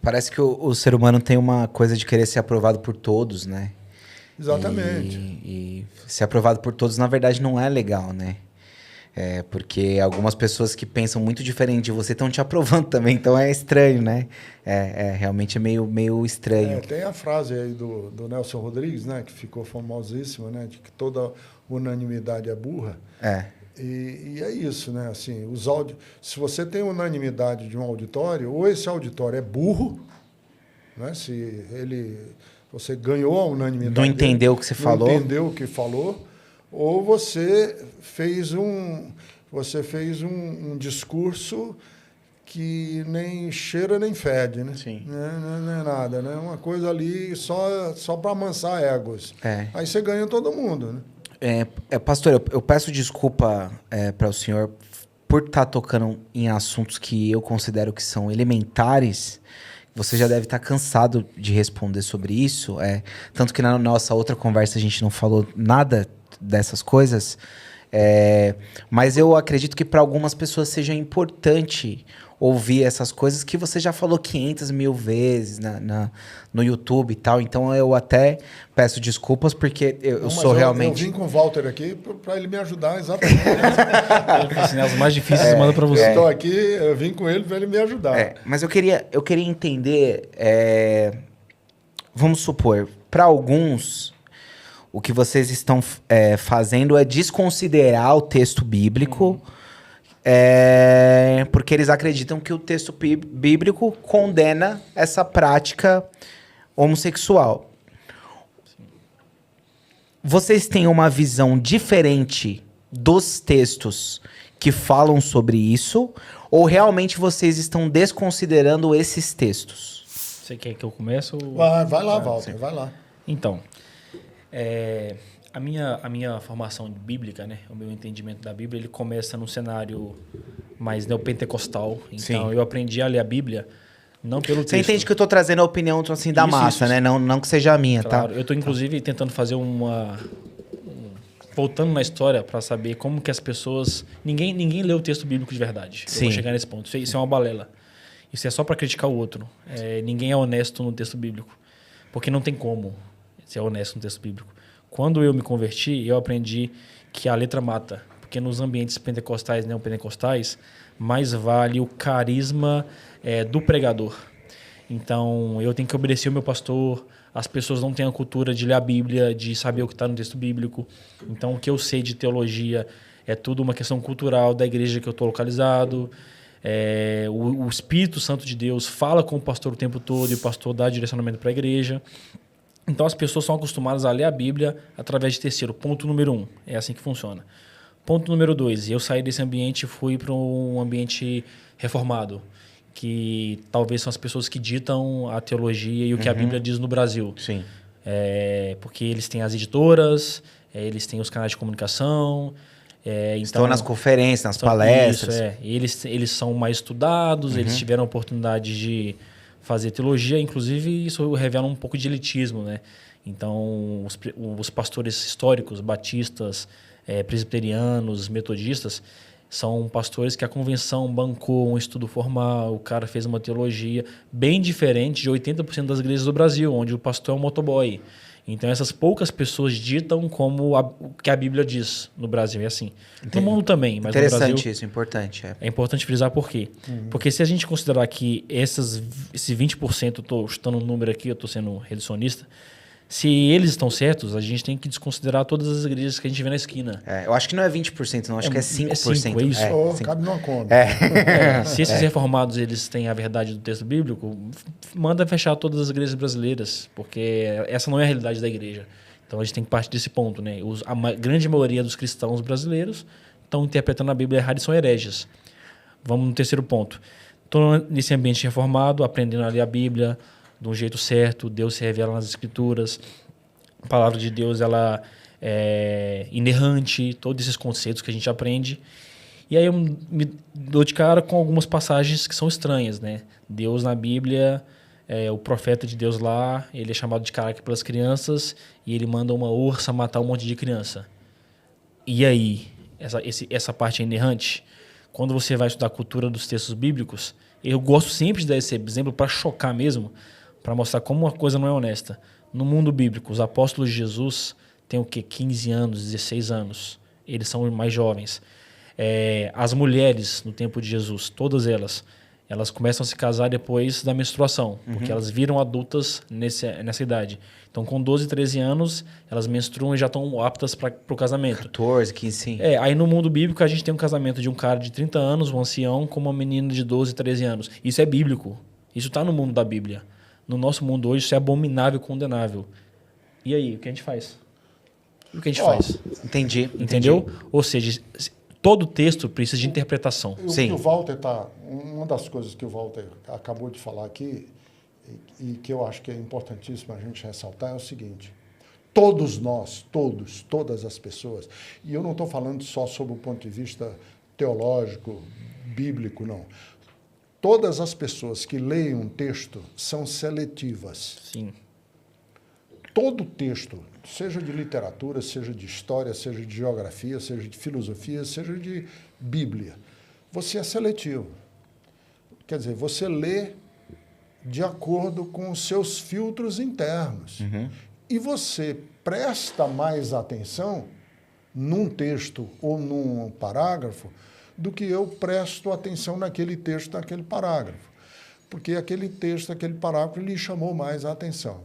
Parece que o ser humano tem uma coisa de querer ser aprovado por todos, né? Exatamente. E ser aprovado por todos, na verdade, não é legal, né? Porque algumas pessoas que pensam muito diferente de você estão te aprovando também, então é estranho, né? Realmente é meio estranho. Tem a frase aí do Nelson Rodrigues, né, que ficou famosíssima, né, de que toda unanimidade é burra. E é isso, né? Assim, se você tem unanimidade de um auditório, ou esse auditório é burro, né? Se você ganhou a unanimidade, não entendeu o que você falou, não entendeu o que falou, ou você fez um discurso que nem cheira nem fede, né? Sim. Não é nada, né? Uma coisa ali só para amansar egos. Aí você ganha todo mundo, né? Pastor, eu peço desculpa para o senhor por estar tocando em assuntos que eu considero que são elementares. Você já deve estar cansado de responder sobre isso. Tanto que na nossa outra conversa a gente não falou nada dessas coisas. Mas eu acredito que para algumas pessoas seja importante ouvir essas coisas que você já falou 500 mil vezes no YouTube e tal. Então eu até peço desculpas porque eu sou realmente... Eu vim com o Walter aqui para ele me ajudar exatamente. Os mais difíceis eu mando para você. Eu estou aqui, eu vim com ele para ele me ajudar. Mas eu queria entender... vamos supor, para alguns... O que vocês estão fazendo é desconsiderar o texto bíblico, porque eles acreditam que o texto bíblico condena essa prática homossexual. Sim. Vocês têm uma visão diferente dos textos que falam sobre isso, ou realmente vocês estão desconsiderando esses textos? Você quer que eu comece? Vai lá, Walter, vai lá. Então... A minha formação bíblica, né, o meu entendimento da Bíblia, ele começa num cenário mais neopentecostal. Então, eu aprendi a ler a Bíblia não pelo texto. Você entende que eu estou trazendo a opinião assim, da massa, né? Não que seja a minha, claro, tá? Eu estou, inclusive, tentando fazer voltando na história para saber como que as pessoas... Ninguém lê o texto bíblico de verdade. Sim. Eu vou chegar nesse ponto. Isso é uma balela. Isso é só para criticar o outro. Ninguém é honesto no texto bíblico. Porque não tem como ser honesto no texto bíblico. Quando eu me converti, eu aprendi que a letra mata. Porque nos ambientes pentecostais e neopentecostais, mais vale o carisma do pregador. Então, eu tenho que obedecer o meu pastor. As pessoas não têm a cultura de ler a Bíblia, de saber o que está no texto bíblico. Então, o que eu sei de teologia é tudo uma questão cultural da igreja que eu estou localizado. O Espírito Santo de Deus fala com o pastor o tempo todo e o pastor dá direcionamento para a igreja. Então, as pessoas são acostumadas a ler a Bíblia através de terceiro. Ponto número 1. É assim que funciona. Ponto número 2. Eu saí desse ambiente e fui para um ambiente reformado, que talvez são as pessoas que ditam a teologia e o que a Bíblia diz no Brasil. Sim. Porque eles têm as editoras, eles têm os canais de comunicação. Estão nas conferências, nas palestras. Isso, eles são mais estudados, eles tiveram a oportunidade de fazer teologia, inclusive isso revela um pouco de elitismo, né? Então, os pastores históricos, batistas, presbiterianos, metodistas, são pastores que a convenção bancou um estudo formal, o cara fez uma teologia bem diferente de 80% das igrejas do Brasil, onde o pastor é um motoboy. Então, essas poucas pessoas ditam como o que a Bíblia diz no Brasil. É assim. No mundo também, mas no Brasil... Interessante isso, importante. É importante frisar por quê? Porque se a gente considerar que esse 20%, eu estou chutando um número aqui, eu estou sendo reducionista, se eles estão certos, a gente tem que desconsiderar todas as igrejas que a gente vê na esquina. Eu acho que não é 20%, não. Acho que é 5%. É 5, é isso. Cabe numa conta. Se esses reformados eles têm a verdade do texto bíblico, manda fechar todas as igrejas brasileiras, porque essa não é a realidade da igreja. Então a gente tem que partir desse ponto, né? A grande maioria dos cristãos brasileiros estão interpretando a Bíblia errada e são hereges. Vamos no terceiro ponto. Estou nesse ambiente reformado, aprendendo a ler a Bíblia de um jeito certo, Deus se revela nas Escrituras, a palavra de Deus ela é inerrante, todos esses conceitos que a gente aprende. E aí eu me dou de cara com algumas passagens que são estranhas, né? Deus na Bíblia, o profeta de Deus lá, ele é chamado de caráter pelas crianças e ele manda uma ursa matar um monte de criança. E aí, essa parte é inerrante? Quando você vai estudar a cultura dos textos bíblicos, Eu gosto sempre de dar esse exemplo para chocar mesmo, para mostrar como uma coisa não é honesta. No mundo bíblico, os apóstolos de Jesus têm o quê? 15 anos, 16 anos. Eles são mais jovens. As mulheres no tempo de Jesus, todas elas começam a se casar depois da menstruação, porque elas viram adultas nessa idade. Então, com 12, 13 anos, elas menstruam e já estão aptas para o casamento. 14, 15, sim. Aí no mundo bíblico a gente tem um casamento de um cara de 30 anos, um ancião, com uma menina de 12, 13 anos. Isso é bíblico. Isso está no mundo da Bíblia. No nosso mundo hoje isso é abominável e condenável. E aí, o que a gente faz? O que a gente faz? Entendi. Entendeu? Ou seja, todo texto precisa de interpretação. Sim. O Walter uma das coisas que o Walter acabou de falar aqui, e que eu acho que é importantíssimo a gente ressaltar, é o seguinte: todos nós, todas as pessoas, e eu não estou falando só sob o ponto de vista teológico, bíblico, não. Todas as pessoas que leem um texto são seletivas. Sim. Todo texto, seja de literatura, seja de história, seja de geografia, seja de filosofia, seja de Bíblia, você é seletivo. Quer dizer, você lê de acordo com os seus filtros internos. E você presta mais atenção num texto ou num parágrafo do que eu presto atenção naquele texto, naquele parágrafo. Porque aquele texto, aquele parágrafo lhe chamou mais a atenção.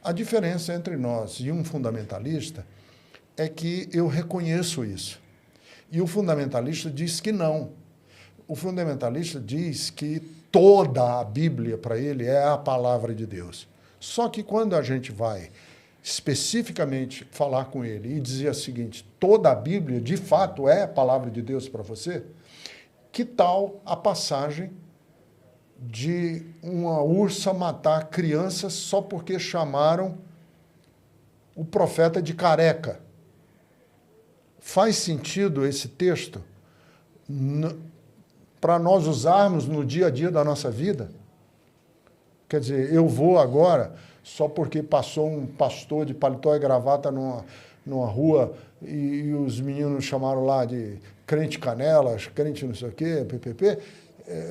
A diferença entre nós e um fundamentalista é que eu reconheço isso. E o fundamentalista diz que não. O fundamentalista diz que toda a Bíblia, para ele, é a palavra de Deus. Só que quando a gente vai especificamente falar com ele e dizer o seguinte: toda a Bíblia, de fato, é a palavra de Deus para você, que tal a passagem de uma ursa matar crianças só porque chamaram o profeta de careca? Faz sentido esse texto para nós usarmos no dia a dia da nossa vida? Quer dizer, eu vou agora só porque passou um pastor de paletó e gravata numa rua e os meninos chamaram lá de crente canelas, crente não sei o quê, PPP,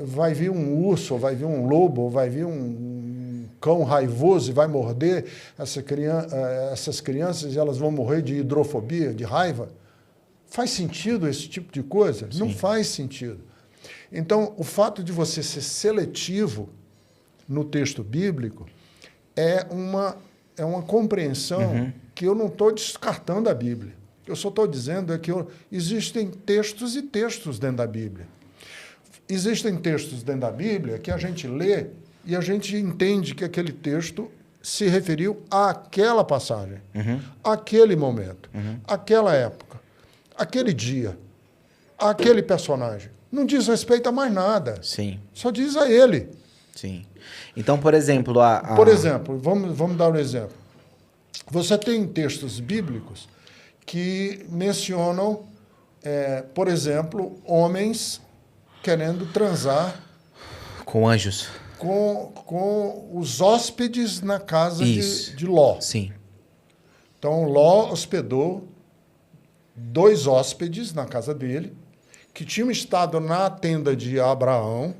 vai vir um urso, vai vir um lobo, vai vir um cão raivoso e vai morder essas crianças e elas vão morrer de hidrofobia, de raiva? Faz sentido esse tipo de coisa? Sim. Não faz sentido. Então, o fato de você ser seletivo no texto bíblico é uma compreensão que eu não estou descartando a Bíblia. Eu só estou dizendo que existem textos e textos dentro da Bíblia. Existem textos dentro da Bíblia que a gente lê e a gente entende que aquele texto se referiu àquela passagem, àquele momento, àquela época, àquele dia, àquele personagem. Não diz respeito a mais nada. Sim. Só diz a ele. Sim. Então, por exemplo... Por exemplo, vamos dar um exemplo. Você tem textos bíblicos que mencionam, por exemplo, homens querendo transar... Com anjos. Com os hóspedes na casa de Ló. Sim. Então, Ló hospedou 2 hóspedes na casa dele, que tinham estado na tenda de Abraão,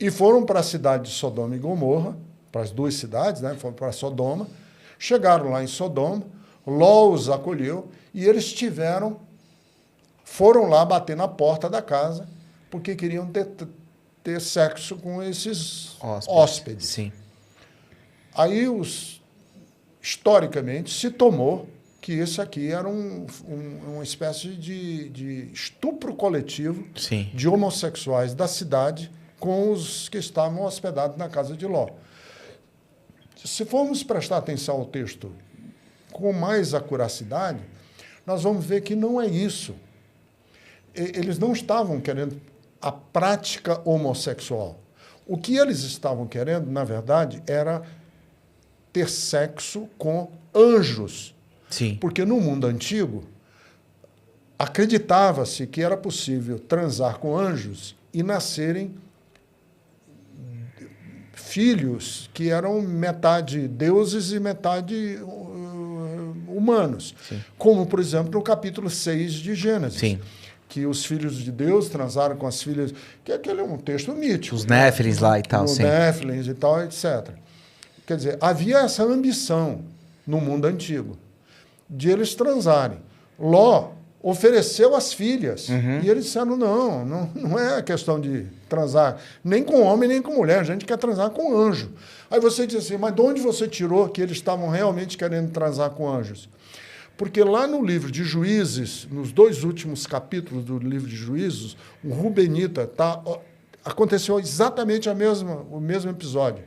e foram para a cidade de Sodoma e Gomorra, para as 2 cidades, né? Foram para Sodoma, chegaram lá em Sodoma, Ló os acolheu, e eles foram lá bater na porta da casa, porque queriam ter sexo com esses hóspedes. Sim. Aí, historicamente, se tomou que esse aqui era uma espécie de estupro coletivo Sim. de homossexuais da cidade com os que estavam hospedados na casa de Ló. Se formos prestar atenção ao texto com mais acuracidade, nós vamos ver que não é isso. Eles não estavam querendo a prática homossexual. O que eles estavam querendo, na verdade, era ter sexo com anjos. Sim. Porque no mundo antigo, acreditava-se que era possível transar com anjos e nascerem filhos que eram metade deuses e metade humanos. Sim. Como, por exemplo, no capítulo 6 de Gênesis. Sim. que os filhos de Deus transaram com as filhas... Que aquele é um texto mítico. Os Néfilins lá e tal, os sim. Néfilins e tal, etc. Quer dizer, havia essa ambição no mundo antigo de eles transarem. Ló ofereceu as filhas. E eles disseram, não é questão de transar nem com homem, nem com mulher. A gente quer transar com anjo. Aí você diz assim, mas de onde você tirou que eles estavam realmente querendo transar com anjos? Porque lá no livro de Juízes, nos 2 últimos capítulos do livro de Juízes, o Rubenita, aconteceu exatamente o mesmo episódio.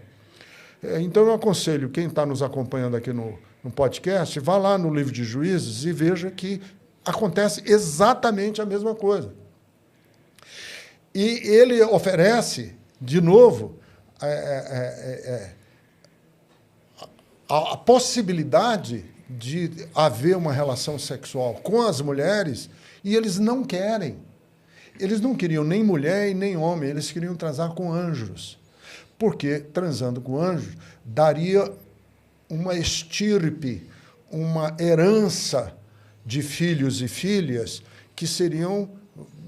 Então eu aconselho quem está nos acompanhando aqui no podcast, vá lá no livro de Juízes e veja que acontece exatamente a mesma coisa. E ele oferece, de novo, a possibilidade de haver uma relação sexual com as mulheres, e eles não querem. Eles não queriam nem mulher e nem homem, eles queriam transar com anjos. Porque, transando com anjos, daria uma estirpe, uma herança de filhos e filhas que seriam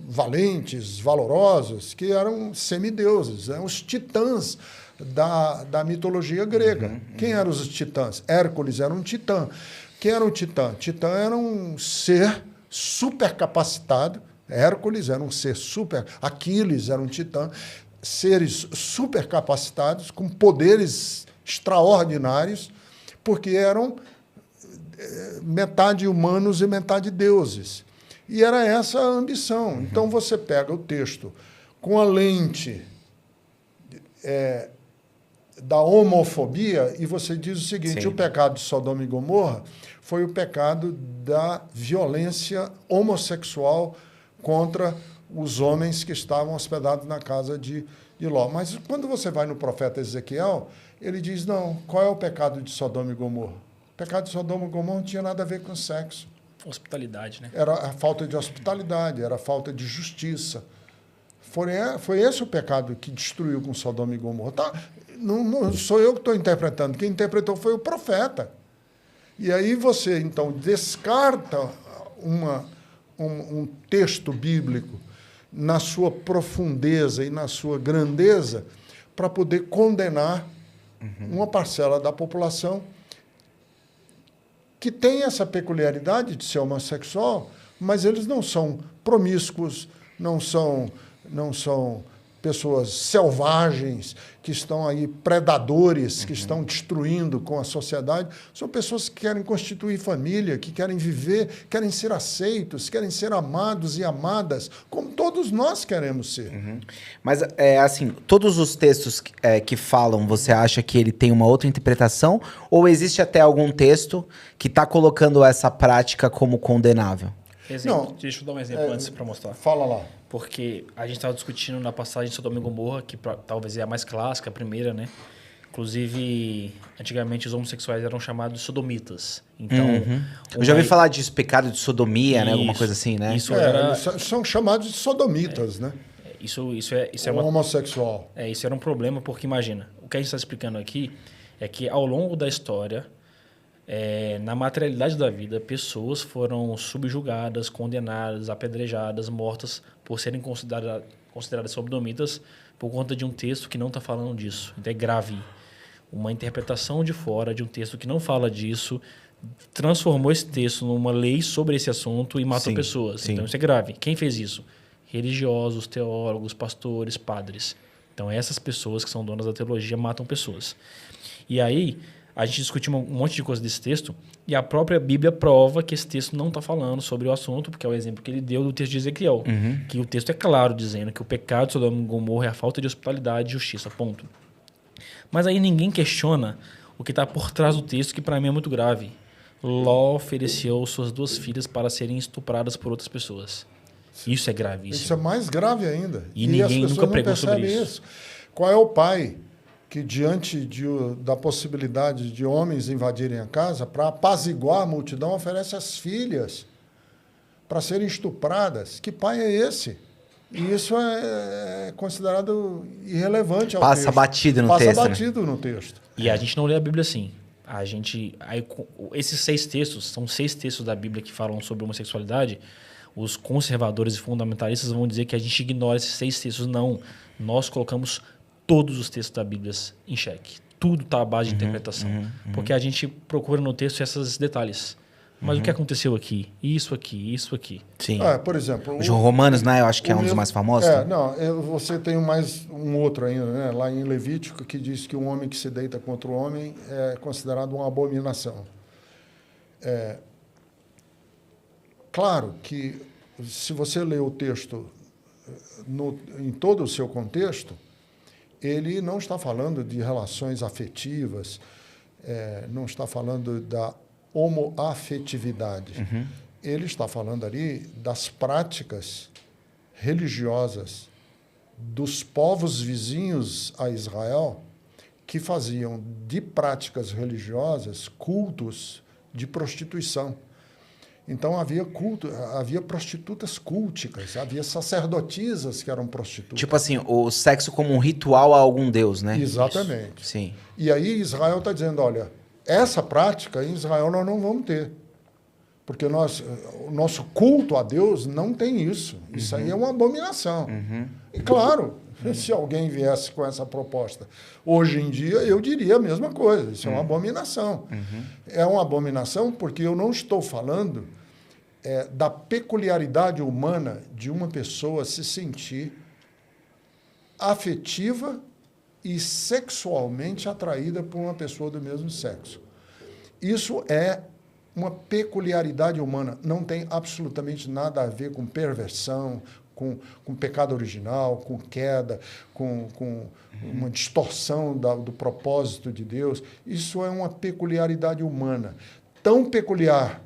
valentes, valorosos, que eram semideuses, eram os titãs da mitologia grega. Quem eram os titãs? Hércules era um titã. Quem era um titã? Titã era um ser super capacitado. Hércules era um ser super... Aquiles era um titã. Seres super capacitados, com poderes extraordinários, porque eram metade humanos e metade deuses. E era essa a ambição. Então, você pega o texto com a lente da homofobia e você diz o seguinte, o pecado de Sodoma e Gomorra foi o pecado da violência homossexual contra os homens que estavam hospedados na casa de Ló. Mas quando você vai no profeta Ezequiel, ele diz, não, qual é o pecado de Sodoma e Gomorra? O pecado de Sodoma e Gomorra não tinha nada a ver com sexo. Hospitalidade, né? Era a falta de hospitalidade, era a falta de justiça. Foi esse o pecado que destruiu com Sodoma e Gomorra. Tá? Não sou eu que estou interpretando. Quem interpretou foi o profeta. E aí você, então, descarta um texto bíblico na sua profundeza e na sua grandeza para poder condenar uma parcela da população que tem essa peculiaridade de ser homossexual, mas eles não são promíscuos, não são pessoas selvagens, que estão aí, predadores, que estão destruindo com a sociedade. São pessoas que querem constituir família, que querem viver, querem ser aceitos, querem ser amados e amadas, como todos nós queremos ser. Mas, assim, todos os textos que falam, você acha que ele tem uma outra interpretação? Ou existe até algum texto que está colocando essa prática como condenável? Exemplo. Não, deixa eu dar um exemplo antes para mostrar. Fala lá. Porque a gente estava discutindo na passagem de Sodoma e Gomorra, que talvez é a mais clássica, a primeira, né? Inclusive, antigamente os homossexuais eram chamados de sodomitas. Então, eu já ouvi falar disso, pecado de sodomia, né? Alguma coisa assim, né? Isso era... São chamados de sodomitas, né? Isso é uma... homossexual. Isso era um problema, porque imagina, o que a gente está explicando aqui é que ao longo da história, na materialidade da vida, pessoas foram subjugadas, condenadas, apedrejadas, mortas por serem consideradas sodomitas por conta de um texto que não está falando disso. Então é grave. Uma interpretação de fora de um texto que não fala disso transformou esse texto numa lei sobre esse assunto e matou pessoas. Então isso é grave. Quem fez isso? Religiosos, teólogos, pastores, padres. Então essas pessoas que são donas da teologia matam pessoas. E aí a gente discutiu um monte de coisa desse texto e a própria Bíblia prova que esse texto não está falando sobre o assunto, porque é o exemplo que ele deu do texto de Ezequiel, que o texto é claro dizendo que o pecado de Sodoma e Gomorra é a falta de hospitalidade e justiça, ponto. Mas aí ninguém questiona o que está por trás do texto, que para mim é muito grave. Ló ofereceu suas 2 filhas para serem estupradas por outras pessoas. Isso é gravíssimo. Isso é mais grave ainda. E ninguém nunca pregou sobre isso. Qual é o pai que, diante da possibilidade de homens invadirem a casa, para apaziguar a multidão, oferece as filhas para serem estupradas? Que pai é esse? E isso é considerado irrelevante ao texto. Passa batido no texto. E a gente não lê a Bíblia assim. Esses 6 textos, são 6 textos da Bíblia que falam sobre homossexualidade. os conservadores e fundamentalistas vão dizer que a gente ignora esses 6 textos. Não, nós colocamos todos os textos da Bíblia em xeque. Tudo está à base de interpretação. Porque a gente procura no texto esses detalhes. Mas o que aconteceu aqui? Isso aqui, isso aqui. Sim. Por exemplo... O João Romanos, né? Eu acho que é um dos mais famosos. Você tem mais um outro ainda, né? Lá em Levítico, que diz que um homem que se deita contra o homem é considerado uma abominação. Claro que, se você lê o texto em todo o seu contexto, ele não está falando de relações afetivas, não está falando da homoafetividade. Ele está falando ali das práticas religiosas dos povos vizinhos a Israel, que faziam de práticas religiosas cultos de prostituição. Então, havia prostitutas culticas, havia sacerdotisas que eram prostitutas. Tipo assim, o sexo como um ritual a algum deus, né? Exatamente. Isso. Sim. E aí Israel está dizendo, olha, essa prática em Israel nós não vamos ter. Porque o nosso culto a Deus não tem isso. Isso aí é uma abominação. E claro, se alguém viesse com essa proposta hoje em dia, eu diria a mesma coisa. Isso é uma abominação. É uma abominação porque eu não estou falando da peculiaridade humana de uma pessoa se sentir afetiva e sexualmente atraída por uma pessoa do mesmo sexo. Isso é uma peculiaridade humana. Não tem absolutamente nada a ver com perversão, com pecado original, com queda, com uma distorção do propósito de Deus. Isso é uma peculiaridade humana. Tão peculiar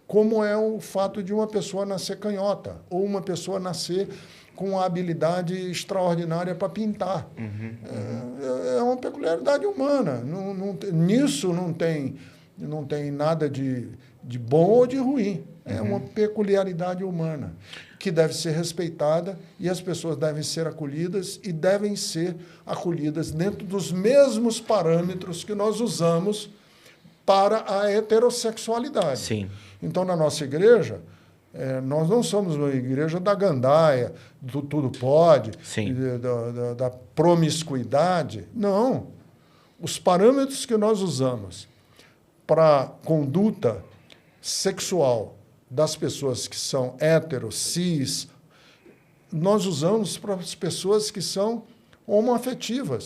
como é o fato de uma pessoa nascer canhota, ou uma pessoa nascer com uma habilidade extraordinária para pintar. É uma peculiaridade humana. Nisso não tem nada de bom ou de ruim. É uma peculiaridade humana que deve ser respeitada e as pessoas devem ser acolhidas e devem ser acolhidas dentro dos mesmos parâmetros que nós usamos para a heterossexualidade. Sim. Então, na nossa igreja, nós não somos uma igreja da gandaia, do tudo pode, da promiscuidade. Não. Os parâmetros que nós usamos para conduta sexual das pessoas que são héteros, cis, nós usamos para as pessoas que são homoafetivas.